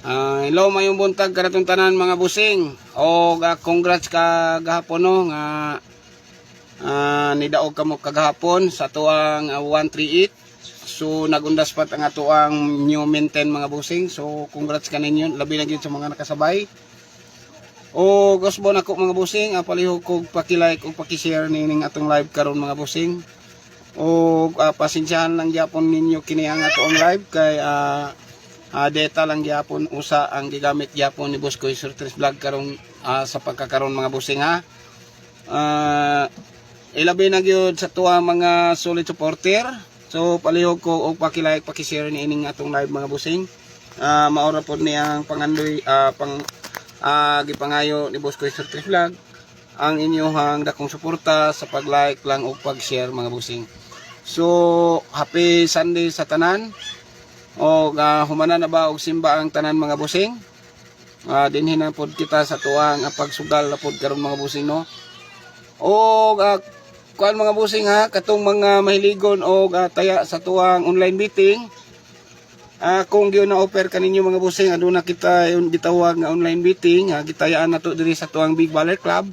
Hello mayong buntag karatong tanan mga busing. O congrats ka gahapon no nga nidaog kamo kagahapon sa tuang 138. So nagundas pat ang atuang new maintain mga busing. So congrats kaninyo labi na gyud sa mga nakasabay. O gusbo nako mga busing, palihog kog paki-like ug paki-share nining atong live karon mga busing. O pasensyahan lang gyapon ninyo kini ang atong live kay data lang gyapon usa ang gigamit gyapon ni Boss Koy Surtres Vlog karon sa pagkakaroon mga busing ha. Ilabi na gyud sa tuwa mga solid supporter. So palihog ko og paki-like paki-share niining atong live mga busing. Maora pod ni ang pangandoy gipangayo ni Boss Koy Surtres Vlog ang inyong dakong suporta sa pag-like lang o pag-share mga busing. So happy Sunday sa tanan. O humana na ba og simba ang tanan mga busing? Dinhin na pod kita sa tuwang pagsugal na pod karon mga busing no. O kuan mga busing ha, katong mga mahiligon o taya sa tuwang online meeting. Kung gyud na offer kaninyo mga busing, aduna kita yung gitawag nga online meeting, gitayaan nato diri sa tuwang Big Baller Club.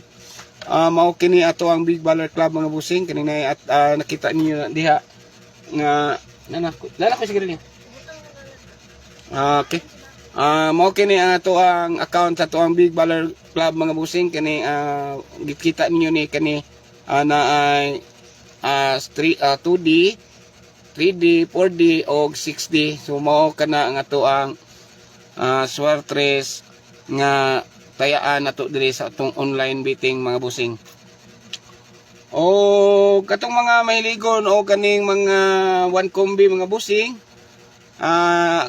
Mao kini ato ang Big Baller Club mga busing, kini at nakita ninyo diha nga lala ko siguro niya. Okay. Mao kini ato ang account sa ato ang Big Baller Club mga busing, kini gikita ninyo ni kani na ay 2D, 3D, 4D o 6D. So mao kana ang ato ang Surtres nga tayaan nato diri sa atong online meeting mga busing. O katong mga mahiligon o kaning mga one combi mga busing,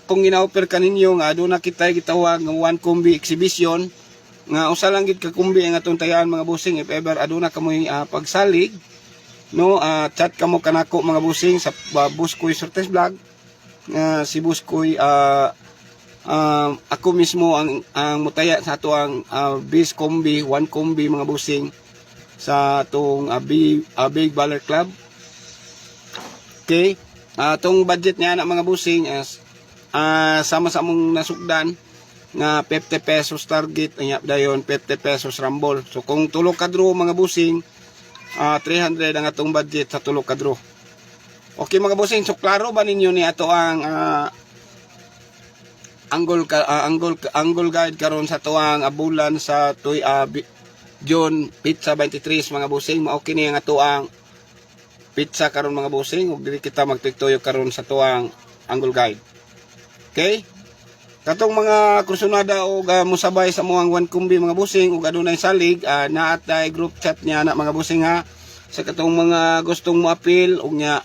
kung gina-offer kaninyo nga aduna kita gitawag nga one combi exhibition nga usa lang gid ka combi ang atong tayaan mga busing. If ever aduna kamoy pagsalig no, chat kamo kanako mga busing sa Boss Koy Surtres Vlog. Si Boss Koy ako mismo ang mutaya sa ato ang base combi, one combi mga busing sa atong Big Baller Club. Okay. Itong budget niya na mga busing sama sa mong nasugdan nga 50 pesos target anya dayon 50 pesos rumble. So kung tulo ka draw mga busing 300 ang atong budget sa tulo ka draw. Okay mga busing, so klaro ba ninyo ni ato ang angle guide karon sa tuang bulan sa tuy June pizza 23 mga busing? Mao kini ang ato ang pizza karon mga busing ug dili kita magtuktoyo karon sa tuang angle guide. Okay? Katong mga kursunada o musabay sa muang one kumbi mga busing ug adunay salig, naatay group chat niya na mga busing ha, sa katong mga gustong mo-appeal ug nya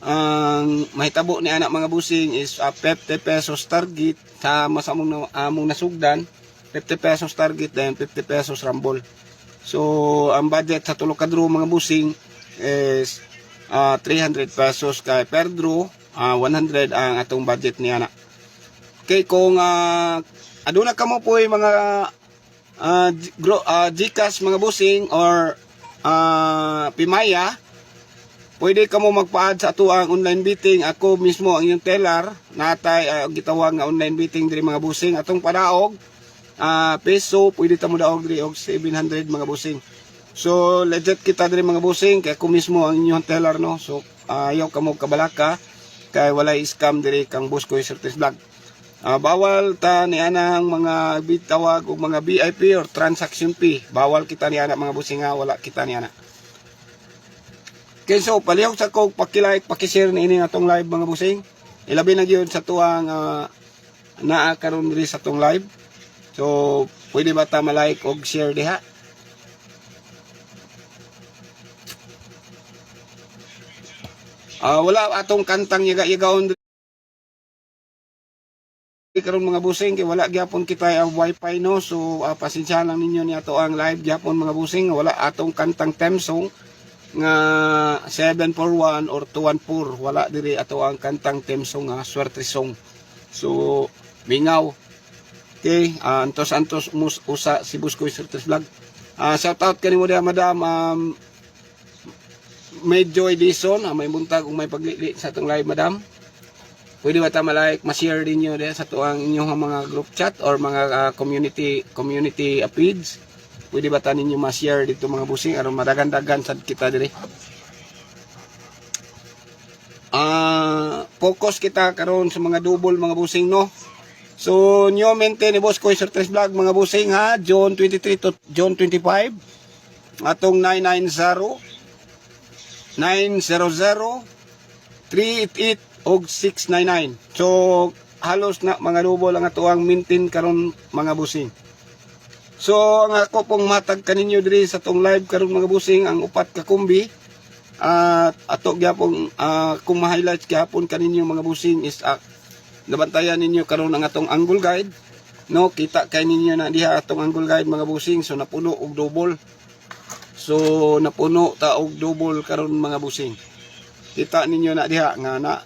ang mahitabo ni anak mga busing is 50 pesos target sa masamong among nasugdan, 50 pesos target then 50 pesos rumble. So ang budget sa tulo ka draw mga busing is 300 pesos kay per draw, 100 ang atong budget ni anak. Okay, kung aduna ka mo po mga Gcash mga busing or Pimaya, pwede ka mo magpa-add sa ato ang online meeting. Ako mismo ang yung teller natay gitawag nga online meeting diri mga busing. Atong padaog peso, pwede ta mo daog diri og 700 mga busing. So legit kita diri mga busing kay ako mismo ang inyong teller no. So ayaw ka mo kabalaka kay walay scam diri kang Boss Koy Surtres Vlog. Bawal ta ni anang mga bitawag o mga VIP or transaction fee. Bawal kita ni anak mga busing nga, wala kita ni anak. Okay, so palihog sa kog paki-like, paki-share ni ini atong live mga busing. Ilabi na gyud sa tuwang naa karon diri sa atong live. So pwede ba ta ma-like og share diha? Wala atong kantang yaga-yagaon karon mga busing kay wala gyapon kita ang wifi no. So pasensya lang ninyo ni ato ang live gyapon mga busing, wala atong kantang theme song nga 741 or 214, wala diri ato ang kantang theme song nga Surtres song. So mingaw. Okay, antos usa si Boss Koy Surtres Vlog. Shout out kanimo dia madam May Joy Dison, may buntag ug may paglili sa atong live madam. pwede ba ta ma-like, ma-share din nyo din sa tuang inyong mga group chat or mga community page. Pwede ba ta ninyo ma-share dito mga busing aron madagan-dagan sad kita dire. Focus kita karon sa mga double mga busing no. So new maintain ni Boss Koy Surtres Vlog mga busing ha, June 23 to June 25. Atong 900 388 og 699. So halos na mga double ang atuang maintain karon mga busing. So ang ako pong matag kaninyo diri sa tong live karon mga busing ang upat ka kumbi at ato gyapon kung ma-highlight gyapon kaninyo mga busing is nabantayan ninyo karon ang atong angle guide no, kita kay ninyo na diha atong angle guide mga busing. So napuno og double. So napuno ta og double karon mga busing. Kita ninyo na diha nga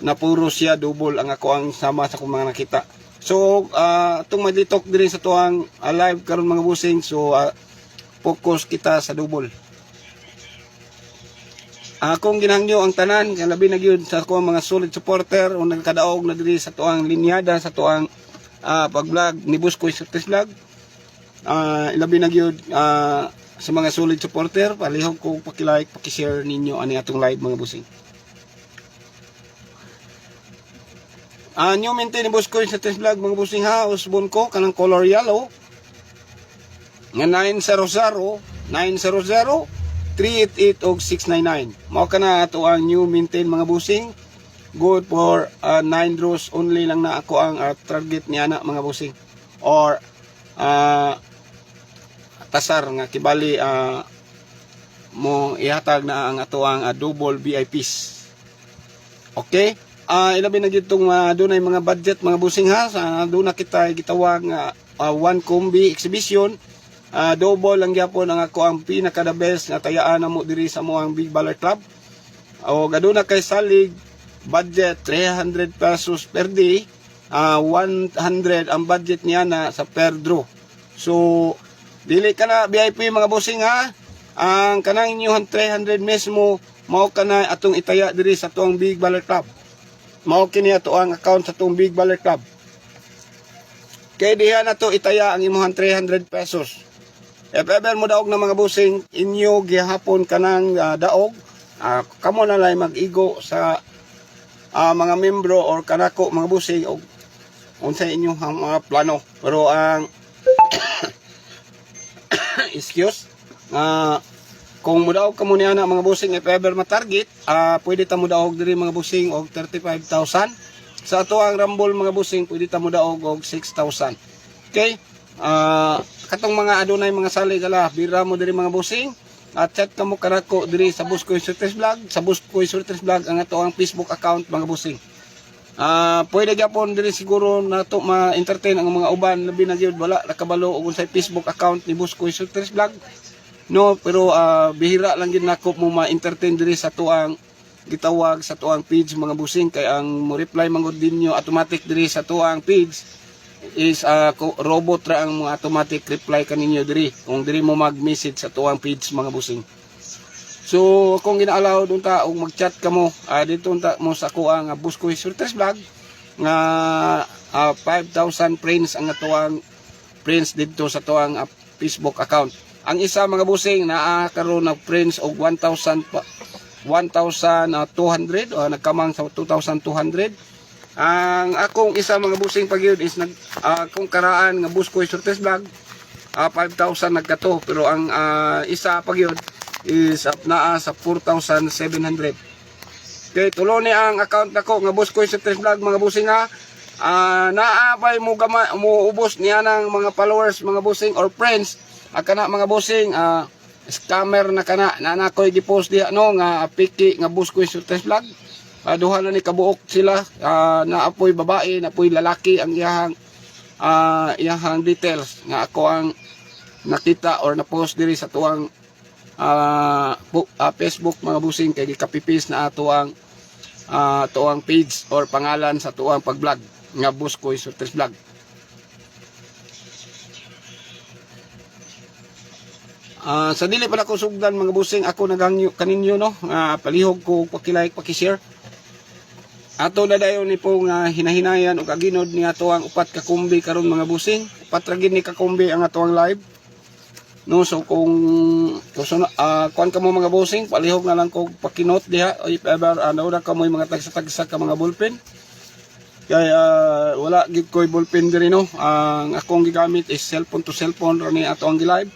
na puro siya double ang ako ang sama sa kung mga nakita. So itong madlitok din sa tuang live karon mga busing. So focus kita sa double. Kung ginahangyo ang tanan kay labi na gyud sa ako mga solid supporter o nagkadaog na diri sa tuang linyada sa tuang pag-vlog ni Boss Koy Surtres Vlog. Labi na gyud sa mga solid supporter, palihog ko paki-like, paki-share ninyo ani atong live mga busing. New maintain ni Boss Koy Surtres Vlog mga busing ha, usbon ko kanang color yellow nga 900 og 699. Mao kana ato ang new maintain mga busing. Good for 9 draws only lang na ako ang target ni ana mga busing. Or tasar nga kibali mo ihatag na ang ato ang double VIPs. Okay? Ilabi na gyud tong dunay mga budget mga busing ha. Duna kita gitawag nga one combi exhibition. Double lang gyapon ang ako ang pinaka the best nga tayaan na mo diri sa mo ang Big Baller Club. O gaduna kay salig budget 300 pesos per day. 100 ang budget niya na sa per draw. So dili ka na VIP mga bossing ha. Ang kanang inyong 300 mismo mao kana atong itaya diri sa tuang Big Baller Club. Mao kini ato ang account sa tuang Big Baller Club. Kay diha na to itaya ang imong 300 pesos. If ever mo daog na mga busing inyo gihapon kanang daog, kamo na lay mag-igo sa mga membro or kanako mga busing og unsay inyong mga plano. Pero ang excuse kung mudaog ka mo niya na mga busing if ever ma-target, pwede ta mudaog diri mga busing og 35,000. Sa ato ang Rumble mga busing pwede ta mudaog og 6,000. Okay? Katong mga adunay mga sali gala bira mo diri mga busing at chat kamo kanako diri sa Boss Koy Surtres Vlog. Sa Boss Koy Surtres Vlog ang ato ang Facebook account mga busing. Pwede gyapon diri siguro nato ma-entertain ang mga uban labi na gyud wala nakabalo og unsay Facebook account ni Boss Koy Surtres Vlog. No, pero bihira lang gid nako mo ma-entertain diri sa tuang gitawag sa tuang page mga busing kay ang mo reply mangod dinyo automatic diri sa tuang page is robot ra ang mga automatic reply kaninyo diri kung diri mo mag-message sa tuang page mga busing. So kung gina-allow unta og mag-chat kamo dito unta mo sa ko ang Boss Koy Surtres Vlog nga 5,000 friends ang atuang friends dito sa tuang Facebook account. Ang isa mga busing naa karon na friends og 1,200 nagkamang sa 2,200. Ang akong isa mga busing pagyud is kung karaan nga Boss Koy Surtres Vlog 5,000 nagkato pero ang isa pagyud is naa sa 4,700. Okay, tulo ni ang account nako nga Boss Koy Surtres Vlog mga busing ha. Naa pay mo ubos niya ng mga followers mga busing or friends kana mga busing scammer na kana na koy gi-post diha no nga piki nga Boss Koy Surtres Vlog. Duha na ni kabuok sila na apoy babae na apoy lalaki ang iyahang details nga ako ang nakita or na-post diri sa tuang Facebook mga busing kay gikapipis na tuang page or pangalan sa tuang pag-vlog nga Boss Koy Surtres Vlog. Sa dili pala ko sugdan mga busing ako nagangyo kaninyo no palihog ko paki-like paki-share. Ato na dayon ni po nga hinahinayan o kaginod ni ato ang upat ka kumbi karon mga busing. Upat ra gid ni ka kumbi ang ato ang live. No, so kung kuan ka mo mga busing, palihog na lang ko pakinot diha o if ever na ka mo mga tagsa-tagsa ka mga ballpen. Kaya wala gid koy ballpen diri no. Ang akong gigamit is cellphone to cellphone ra ni ato ang gi-live.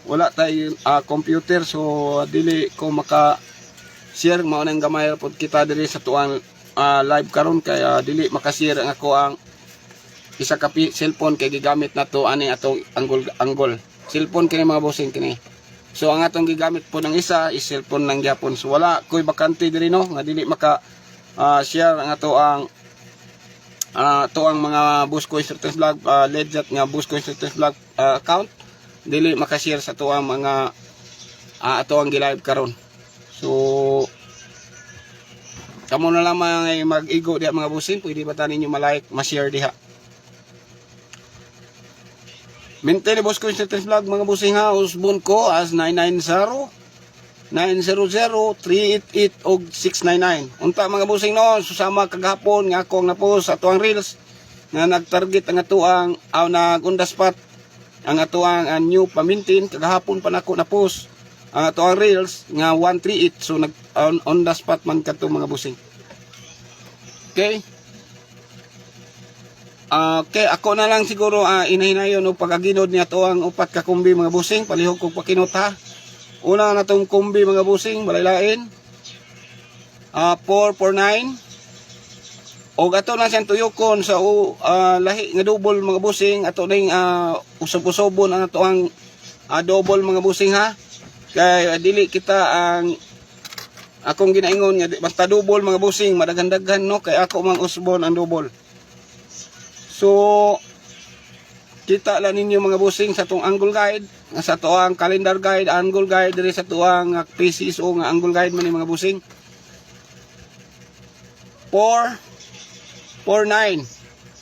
Wala tay computer, so dili ko maka share mao nang gamay pod kita diri sa tuang live karon, kaya dili maka-share ang ako ang isa ka cellphone kay gigamit nato ani atong angle cellphone kini mga bossing kini. So ang atong gigamit po ng isa is cellphone lang gyapon, so wala koy bakante diri no nga dili maka share ang ato ang mga Buskoy Certain Vlog legit nga Buskoy Certain Vlog account, dili maka-share sa to ang mga ato ang gi-live karon. So kamo na lang mag-igo diha mga busing, pwede ba tanin nyo ma-like, ma-share diha. Maintain ni Buskoy Certain Vlog mga busing ha, usbon ko as 990-900-388 og 699. Unta mga busing no, susama kagahapon nga akong na-post ato ang reels nga nag-target ang ato ang nag-on the spot ang ato ang new pamintin. Kagahapon pa nako na-post ang ato ang reels nga 138, so nag on the spot man kadto mga busing. Okay, okay, ako na lang siguro inahinayon o pagaginod ni ato ang upat ka kumbi mga busing, palihog kog pakinot ha. Una na tong kumbi mga busing, balay-lain 449 og ato na siyang tuyokon sa lahi nga double mga busing. Ato ning usab-usabon ang ato ang double mga busing ha, kay dili kita ang akong ginaingon nga basta double mga busing madaghan-daghan no, kay ako mang usbon ang double. So kita lang ninyo mga busing sa tong angle guide, sa to ang calendar guide, angle guide diri sa to ang PCSO nga angle guide man ni mga busing. 449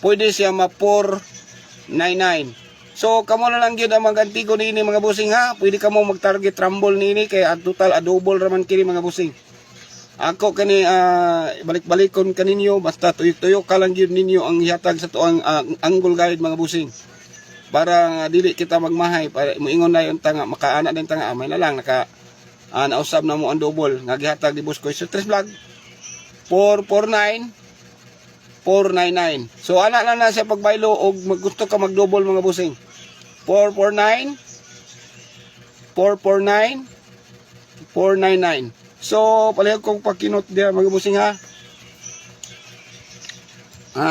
pwede siya ma 499. So kamo na lang gyud ang magantigo nini mga busing ha, pwede kamo mag-target rumble nini kay total double raman kini mga busing. Ako kani balik-balikon kaninyo, basta tuyo ka lang gyud ninyo ang hihatag sa to ang angle guide mga busing, para dili kita magmahay, para moingon na yung tanga makaana din tanga may na lang naka nausab na mo ang double nga gihatag di Buskoy Certain Vlog 449 499. So ana lang na siya pagbaylo og gusto ka mag-double mga busing, 449 449 499. So palihog kong pakinot diha mga busing ha.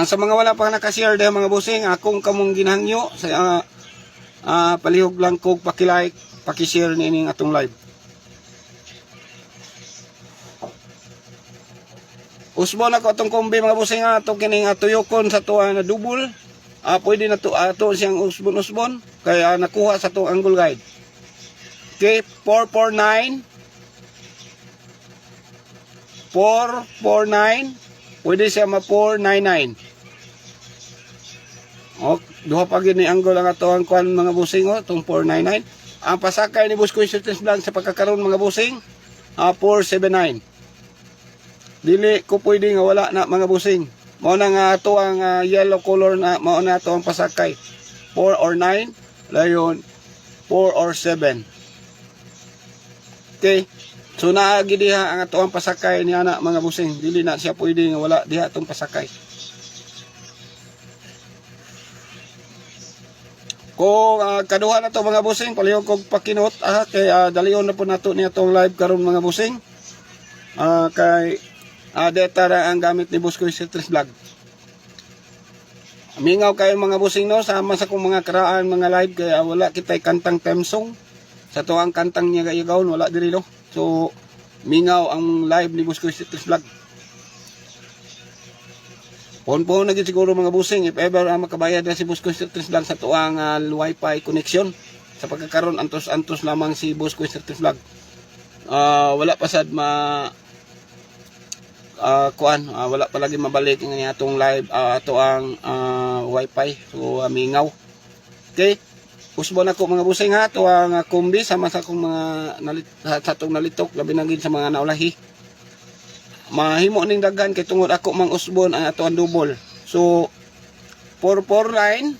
Sa mga wala pa naka-share diha mga busing, akong kamong ginahangyo sa palihog lang kog paki-like, paki-share nining atong live. Usbon ako atong kumbi mga busing ha, ato kining tuyokon sa tuwa na double. Pwede na to ato siyang usbon kaya nakuha sa tong angle guide. Okay, 449 pwede siya ma 499. Duha pa gid ni angle ang ato ang kuan mga busing tong 499. Ang pasakay ni Buskoy Certain Vlog sa pagkakaroon mga busing 479. Dili ko pwede nga wala na mga busing. Mao na nga ato ang yellow color na mao na ato ang pasakay 4 or 9 layon 4 or 7. Okay, so naagi diha ang ato ang pasakay ni ana mga busing, dili na siya pwede nga wala diha atong pasakay. Kung kaduha na to mga busing, palihog kog pakinot kay dalion na po nato ni atong live karon mga busing. Kay data ra ang gamit ni Buskoy Certain Vlog. Mingaw kayo mga busing no, sama sa kong mga karaan mga live, kaya wala kitay kantang theme song. Sa to ang kantang niya gayagawon wala diri no. So mingaw ang live ni Buskoy Certain Vlog. Pon na gid siguro mga busing if ever makabayad na si Buskoy Certain Vlog sa to ang Wi-Fi connection. Sa pagkakaroon antos-antos lamang si Buskoy Certain Vlog. Wala pa sad wala pa lagi mabalik ng atong live ato ang Wi-Fi. So mingaw. Okay, usbon ako mga busing ha, to ang kumbi sama sa akong mga sa atong nalitok, labi na gid sa mga naulahi. mahimo ning daghan kay tungod ako mang usbon ang ato ang double. So 449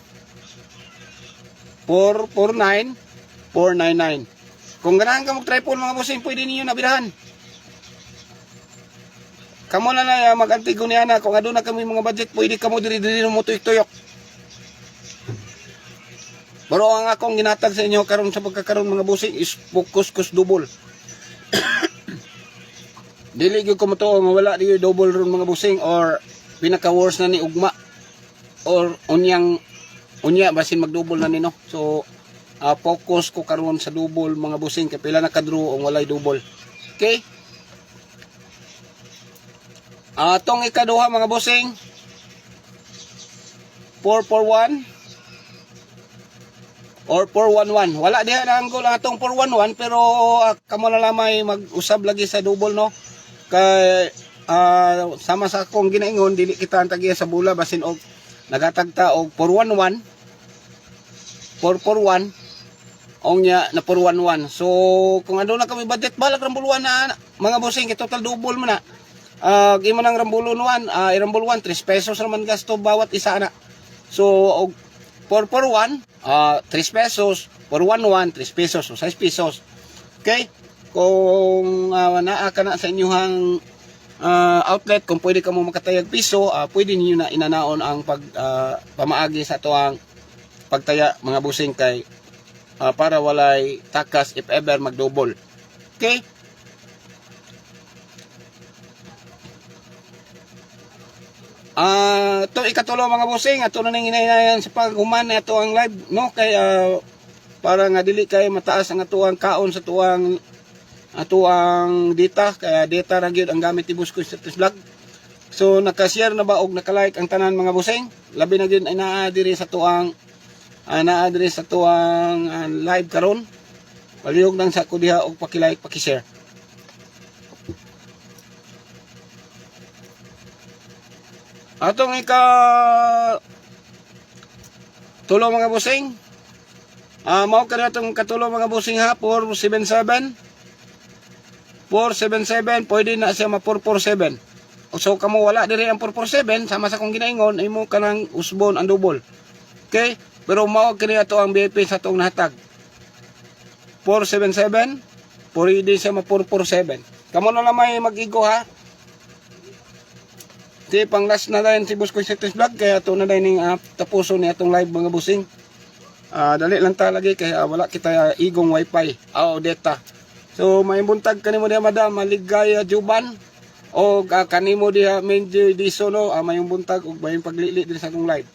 449 499. Kung ganahan ka mag triple mga bossing, pwede niyo nabirahan. Kamo na na mag-antigo niya na kung aduna kami mga budget, pwede kamo diri-diri mo tuyok-tuyok. Pero ang akong ginatag sa inyo karon sa pagkakaroon mga bossing is focus double. Dili gyud ko motuo nga wala di double ron mga bossing, or pinaka worst na ni ugma or unya basin mag-double na nino. So focus ko karon sa double mga bossing kay pila na ka-draw ang walay double. Okay? Atong ikaduha mga bossing 441 or 411. Wala diha na angle ang atong 411, pero kamo na lamay mag-usab lagi sa double no. Kay sama sa akong ginaingon dili kita antagiya sa bula basin og nagatagta og 411 441 ong nya na 411. So kung ano na kami budget balag rambuluan na mga bossing, kay total double mo na. Gimo nang rambulon 1, irambul 1 3 pesos naman gasto bawat isa na. So og 441 3 pesos, 411 3 pesos, so 6 pesos. Okay? Kung naa ka na sa inyong outlet, kung pwede ka mo makatayag piso, pwede niyo na inanaon ang pamaagi sa tuang pagtaya mga busing kay para walay takas if ever mag-double. Okay? Ito ikatulo mga busing, ato na nang hinahinayan sa paghuman na ito ang live, no? Kay para nga dili kay mataas ang atuang kaon sa tuang data, kaya data ra gyud ang gamit ni Buscoy Status Vlog. So naka-share na ba og naka-like ang tanan mga busing? Labi na gyud ay naa diri sa tuang live karon. Palihog lang sa ko diha og paki-like, paki-share. Atong tulo mga busing. Mao ka natong katulo mga busing ha, 477. 477 pwede na siya ma 447. So kamo wala diri ang 447 sama sa kong ginaingon imo kanang usbon ang double. Okay? Pero mao kini ato ang BIP sa tong nahatag. 477 pwede siya ma 447. Kamo na lang may mag-igo ha. Di pang last na din si Buscoy Status Vlog, kaya ito na din tapuso ni atong live mga busing. Dali lang talagi kaya wala kita igong wifi o data. So may buntag kanimo diha madam Maligaya Juban o kanimo diha Menji Disono, may buntag ug may paglili din sa atong live.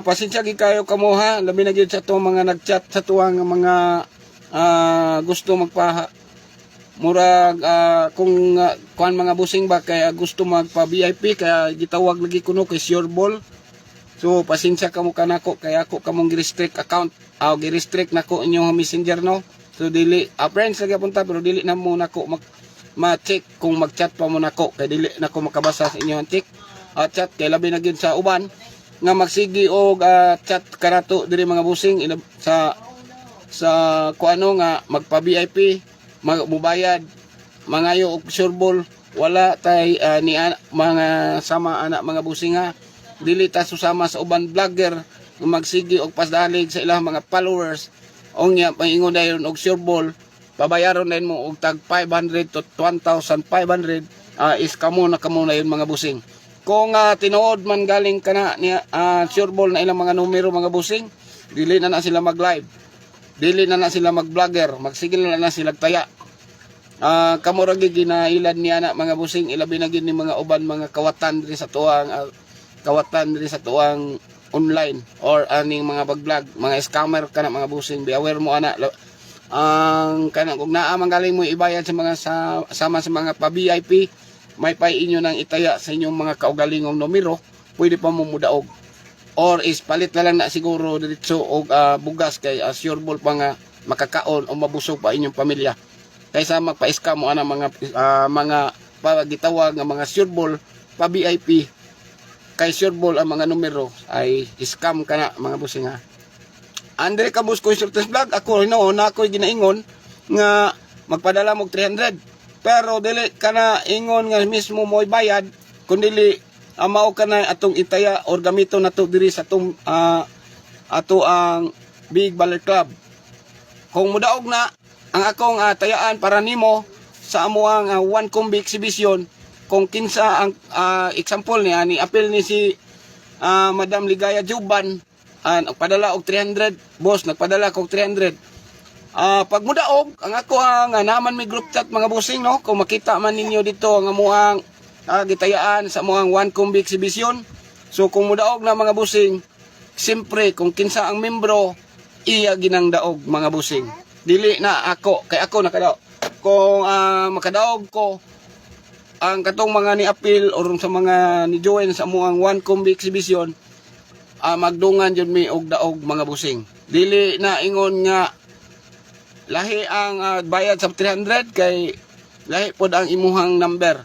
Pasensya gid kayo kamo ha, labi na gyud sa atong mga nagchat sa tuwang mga gusto murag kung kuan mga busing ba kay gusto magpa VIP kaya gitawag lagi kuno kay Sure Ball. So pasensya kamo kanako kay ako kamong gi-restrict account gi-restrict nako inyong messenger no. So dili friends lagi punta pero dili na mo nako ma-check kung mag-chat pa mo nako kay dili nako makabasa sa inyong chat kay labi na gyud sa uban nga magsigi og chat karato diri mga busing sa kuano nga magpa VIP mubayad mangayo og Sure Ball, wala tay ni mga sama anak mga busing ha, dili ta susama sa uban vlogger nga magsigi og pasdalig sa ilang mga followers nya paingon dayon og Sure Ball, pabayaron din mo og tag 500 to 1,500 is kamo na yun mga busing. Kung tinuod man galing kana ni Sure Ball na ilang mga numero mga busing, dili na sila mag-live, dili na sila mag-vlogger, magsigil na sila taya. Kamo ra gyud ginailan ni ana mga busing, ilabi na gyud ni mga uban mga kawatan diri sa tuang online or aning mga vlog, mga scammer kana mga busing, be aware mo ana ang kana kung naa manggaling mo ibayad sa mga sama sa mga pa VIP, may pay inyo nang itaya sa inyong mga kaugalingong numero, pwede pa mo mudaog or is palit na lang na siguro diretso og bugas kay Sure Ball pa nga makakaon o mabusog pa inyong pamilya kaysa magpa-scam mo ana mga pagitawag nga mga Sure Ball pa VIP kay Sure Ball ang mga numero ay scam kana mga busing ha. Andre ka Buscoy Status Vlog, ako hinoon na ako'y ginaingon nga magpadala mo 300 pero dili ka na ingon nga mismo mo'y bayad, kundi mao ka na atong itaya or gamiton nato diri sa atong ato ang Big Baller Club. Kung mudaog na ang akong tayaan para nimo sa amuang one combi exhibition, kung kinsa ang example niya ni apil ni si Madam Ligaya Juban, nagpadala og 300, boss nagpadala kog 300. Pag mudaog ang ako ang naman may group chat mga bossing, no, kung makita man ninyo dito ang amuang gitayaan sa amuang one combi exhibition. So kung mudaog na mga bossing, siyempre kung kinsa ang membro, iya ginang daog mga bossing. Dili na ako, kay ako nakadaog. Kung makadaog ko ang katong mga ni apil or sa mga ni join sa amuang one combi exhibition, magdungan jud mi og daog mga bossing. Dili na ingon nga lahi ang bayad sa 300 kay lahi pod ang imuhang number.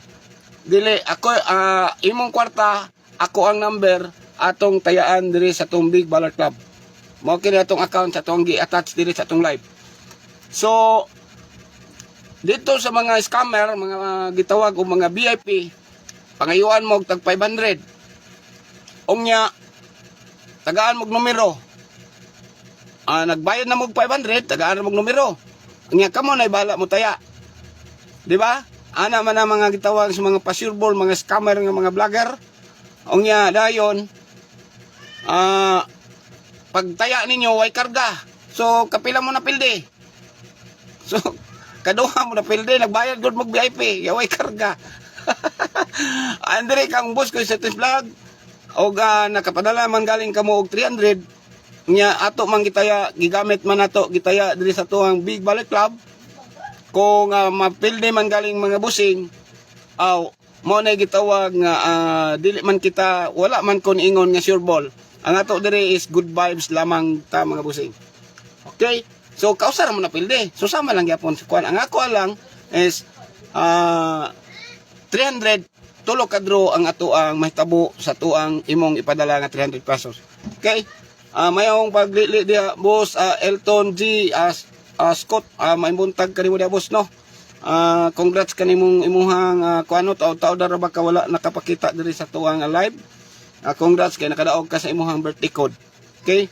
Dili ako imong kwarta, ako ang number atong tayaan diri sa atong Big Baller Club. Mao kini atong account sa atong gi-attach diri sa atong live. So dito sa mga scammer, mga gitawag o mga VIP, pangayuan mo tag 500. Unya tagaan mo numero. Nagbayad na mo 500, tagaan mo numero. Unya kamo na ibala mo taya. Di ba? Ana man ang mga gitawag sa mga pasureball, mga scammer nga mga vlogger. Unya dayon pagtaya ninyo way karga. So kapila mo na pilde. So kaduha mo na pilde, nagbayad gud mag VIP, way karga. Andre kang boss ko sa vlog og nakapadala man galing kamo og 300 nya ato man gitaya, gigamit man nato gitaya diri sa tuang Big Baller Club. Kung mapilde man galing mga busing, mo na gitawag nga dili man kita, wala man kon ingon nga sure ball. Ang ato diri is good vibes lamang ta mga busing. Okay? So kausar mo na pilde. So sama lang gyapon sa kuan. Ang ako lang is 300 tulo ka draw ang ato ang mahitabo sa tuang imong ipadala nga 300 pesos. Okay? Mayong paglili dia boss Elton G Scott, maimuntag kanimo dia boss, no. Congrats kanimong imuhang kuano taw-taw dara ba ka wala nakapakita diri sa tuang live. Congrats kay nakadaog ka sa imuhang birthday code. Okay?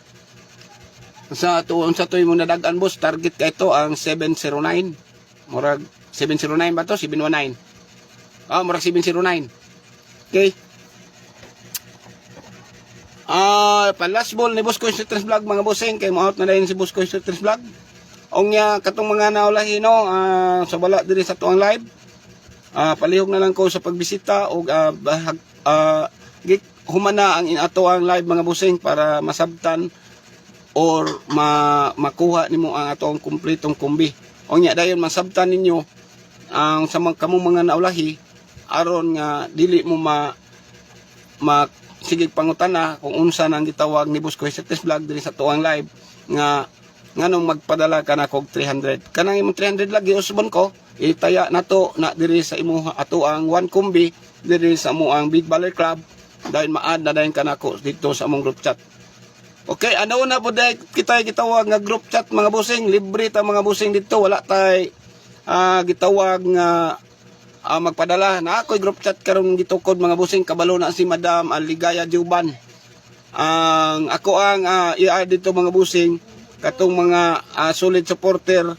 Sa tuon sa tuy mo nadagan boss, target kay ito ang 709. Murag 709 ba to? 719. Murag 709. Okay? Last ball ni Boss Koy Streets Vlog mga bossing, kay mo-out na dayon si Boss Koy Streets Vlog. Ongya katong mga naulahi, no, sa bala diri sa tuang live. Palihog na lang ko sa pagbisita og humana ang ato ang live mga bossing para masabtan or makuha nimo ang atong kumpletong kumbi. Ongya dayon masabtan ninyo ang sa kamong mga naulahi aron nga dili mo sige pangutana kung unsa nang gitawag ni Boss Koy Streets Vlog diri sa tuang live nga nganong magpadala ka na kog 300. Kanang imong 300 lagi usbon ko itaya nato na diri sa imo ato ang one kumbi diri sa amo ang Big Baller Club. Dahil ma-add na dayon ka nako dito sa among group chat. Okay, ano na po dahil kita gitawag nga group chat mga bossing, libre ta mga bossing dito, wala tay gitawag nga magpadala. Na ako'y group chat karon gitukod mga bossing, kabalo na si Madam Ligaya Juban. Ang ako ang i-add dito mga bossing, katong mga solid supporter.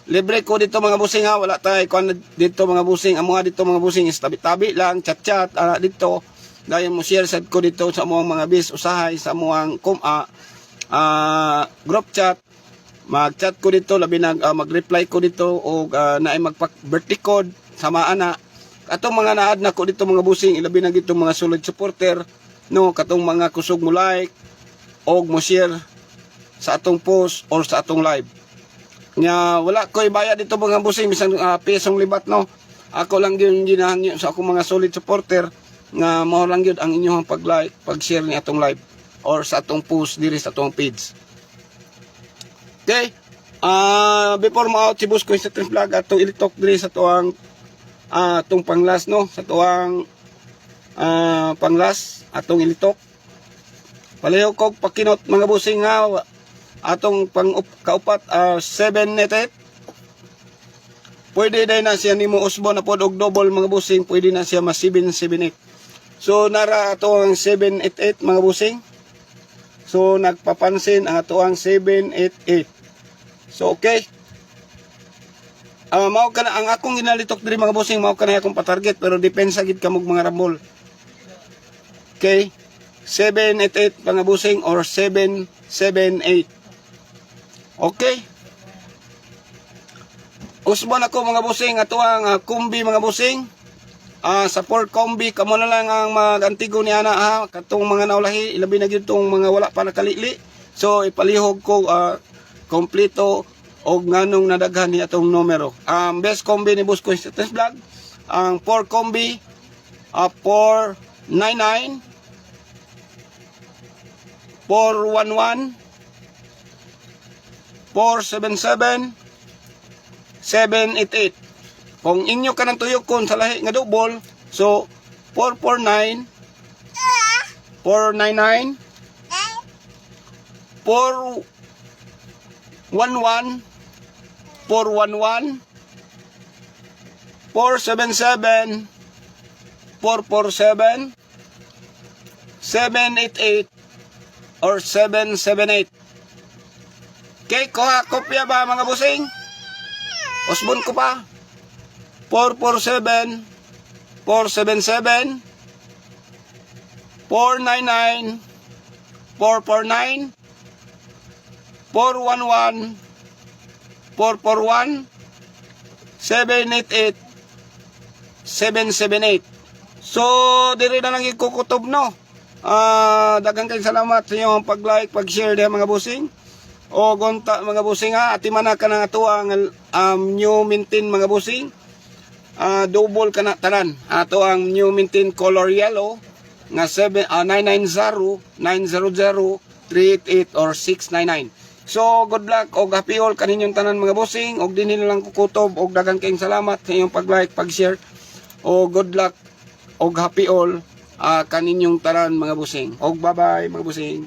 Libre ko dito mga bossing ha, wala tay kuan dito mga bossing, amo dito mga bossing is tabi-tabi lang, chat-chat dito. Dahil mo share sad ko dito sa mga bis usahay sa amuang group chat. Mag-chat ko dito, labi na mag-reply ko dito o naay magpa-birthday code sama ana. Atong mga na-add na ko dito mga busing, ilabi na gito mga solid supporter, no, katong mga kusog mo like o mo share sa atong post or sa atong live. Nya wala ko ibayad dito mga busing bisan pesong libat, no. Ako lang gyud ginahangyo sa akong mga solid supporter nga mao lang gyud ang inyong pag-like, pag-share ni atong live or sa atong post diri sa atong page. Okay? Before mo out si Boss Koy Streets Vlog atong ilitok diri sa tuang atong panglas, no, sa tuang panglas atong ilitok. Palayo kog pakinot mga busing nga atong kaupat 7 netet pwede din na siya nimo usbo na pod og double mga busing, pwede na siya mas 778. So nara ato ang 788 mga busing. So nagpapansin ang ato ang 788. So okay. Mao kana ang akong ginalitok diri mga busing, mao kana akong patarget pero depensa gid kamog mga rambol. Okay? 788 mga busing or 778. Okay? Usbon ako mga busing ato ang kumbi mga busing. Sa pork combi kamo na lang ang magantigo ni ana ha katong mga naulahi ilabi na gyud tong mga wala pa nakalili. So ipalihog ko kompleto og nganong nadaghan ni atong numero. Best combi ni Boss Quest Vlog ang pork combi 499 411 477 788. Kung inyo ka ng tuyokon sa lahi nga double, so 449 499 411 411 477 447 788 or 778. Okay, kuha kopya ba mga busing? Usbon ko pa. 447 477 499 449 411 441 788 778. So diri na lang ikukutob no. Daghang kayong salamat sa inyong pag-like, pag-share diha mga busing. O gonta mga busing ha, atiman na ka na ato ang new maintain mga busing. Double ka na tanan. Ato ang new maintain color yellow nga 990 900 388 or 699. So good luck og happy all kaninyong tanan mga busing og dinhi na lang kukutob og daghang kayong salamat sa inyong pag-like, pag-share. O good luck og happy all kaninyong tanan mga busing. Og bye-bye mga busing.